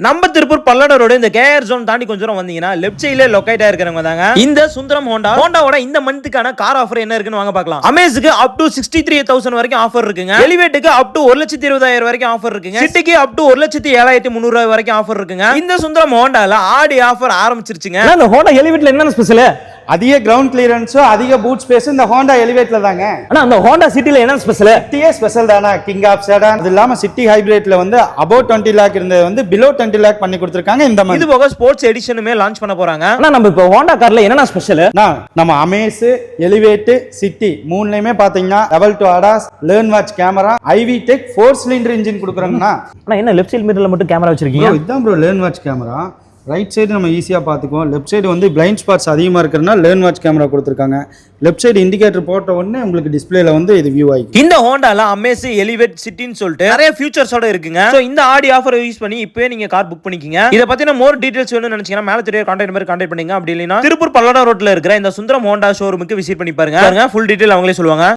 நம்ம திருப்பூர் பல்லடம் ரோடு இந்த KR zone தாண்டி கொஞ்சம் தூரம் வந்தீங்கன்னா லெஃப்ட் சைடுல லொகேட் ஆயிருக்கிறவங்க தாங்க இந்த சுந்தரம் ஹோண்டாவோட இந்த மந்த்துக்கான கார் ஆஃபர் என்ன இருக்குன்னு வாங்க பார்க்கலாம். அமேஸுக்கு அப் டு 63,000 வரைக்கும் ஆஃபர் இருக்குங்க. எலிவேட்டுக்கு அப் டு 1,20,000 வரைக்கும் ஆஃபர் இருக்குங்க. சிட்டிக்கு அப் டு 1,07,300 வரைக்கும் ஆஃபர் இருக்குங்க. இந்த சுந்தரம் ஹோண்டால ஆடி ஆஃபர் ஆரம்பிச்சிருச்சுங்க. இந்த ஹோண்டா எலிவேட்ல என்ன ஸ்பெஷல்? அதிக கிரவுண்ட் கிளியரன்ஸோ அதிக பூட் ஸ்பேஸ் இந்த ஹோண்டா எலிவேட்ல தாங்க. ஆனா அந்த ஹோண்டா சிட்டில என்ன ஸ்பெஷல்? சிட்டியே ஸ்பெஷல் தானா, கிங் ஆஃப் செடான். அது இல்லாம சிட்டி ஹைபிரிட்ல வந்து அபவுட் 20 லேக் இருந்தது வந்து பிலோ 20 லேக் பண்ணி கொடுத்திருக்காங்க இந்த மாதிரி. இது போக ஸ்போர்ட்ஸ் எடிஷனுமே லான்ச் பண்ண போறாங்க. ஆனா நம்ம இப்போ ஹோண்டா கார்ல என்ன ஸ்பெஷல்? நம்ம அமேஸ் எலிவேட் சிட்டி மூணுலயுமே பாத்தீங்கன்னா level 2 ADAS lane watch camera iVTEC 4 cylinder engine கொடுக்குறாங்கன்னா. ஆனா என்ன லெஃப்ட் சைடு மிரர்ல மட்டும் கேமரா வச்சிருக்கீங்க? இதுதான் bro learn watch camera. Right side நம்ம ஈஸியாக பார்த்துக்குவோம். லெஃப்ட் சைடு வந்து பிளைண்ட் ஸ்பாட்ஸ் அதிகமாக இருக்கிறதுனா லேர்ன் வாட்ச் கேமரா கொடுத்துருக்காங்க. லெஃப்ட் சைடு இண்டிகேட்டர் போட்ட உடனே உங்களுக்கு டிஸ்பிளேல வந்து இது வியூ ஆகிக்கும். இந்த ஹோண்டால அமேஸ் எலிவேட் சிட்டின்னு சொல்லிட்டு நிறைய ஃபியூச்சர்ஸோட இருக்குங்க. சோ இந்த ஆடி ஆஃபர் யூஸ் பண்ணி இப்பவே நீங்க கார் புக் பண்ணிக்கங்க. இத பத்தின மோர் டீடைல்ஸ் வேணும்னு நினைச்சீங்கன்னா மேல தெரிய கான்டாக்ட் நம்பர் கான்டாக்ட் பண்ணுங்க. அப்படி இல்லைன்னா திருப்பூர் பல்லடம் ரோட்ல இருக்கிற இந்த சுந்தரம் ஹோண்டா ஷோரூமுக்கு விசிட் பண்ணி பாருங்க. ஃபுல் டீடைல் அவங்களே சொல்லுவாங்க.